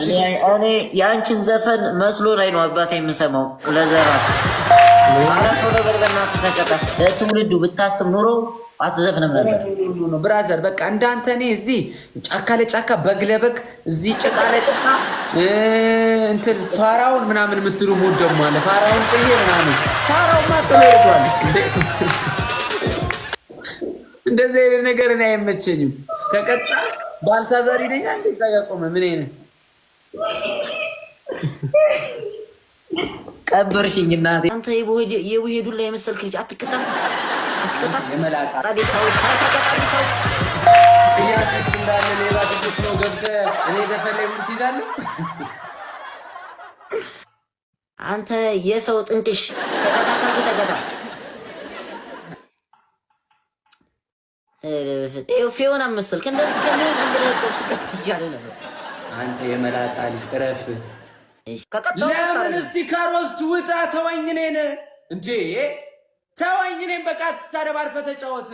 እኔ የአንቺን ዘፈን መስሎ ላይ ነው አባቴ የምሰማው። ለዘራ አረፈ ነበር። በእናትህ ተቀጣ። ለትውልዱ ብታስብ ኑሮ አትዘፍንም ነበር ብራዘር። በቃ እንዳንተ እኔ እዚህ ጫካ ለጫካ በግ ለበግ እዚህ ጭቃ ላይ ጭቃ እንትን ፋራውን ምናምን የምትሉ ሙድ ደግሞ አለ። ፋራውን ጥዬ ምናምን ፋራውማ ጥሎ ሄዷል። እንደዚህ አይነት ነገር እኔ አይመቸኝም። ከቀጣ ባልታዛሪ ነኝ እንደዛ ያቆመ ምን አይነት ቀበርሽኝ እናቴ። አንተ የውሄዱን ላይ የመሰልክ ልጅ አትቀጣም የመላጣ ታዲታው ታታታታው እያት እንዳለ ሌባ ትኩስ ነው ገብተህ እኔ ዘፈለኝ ምን ትይዛለህ አንተ የሰው ጥንቅሽ ተቀጣ ፊዮና መሰልክ እንደዚህ ከምን እንደዚህ ቆጥቀጥ ይያለ ነበር። አንተ የመላጣ ልጅ ረፍ ለምን እስቲ ካሮስ ውጣ ተወኝ እኔን እንዴ ተወኝ እኔን በቃ ተሳደብ አርፈህ ተጫወት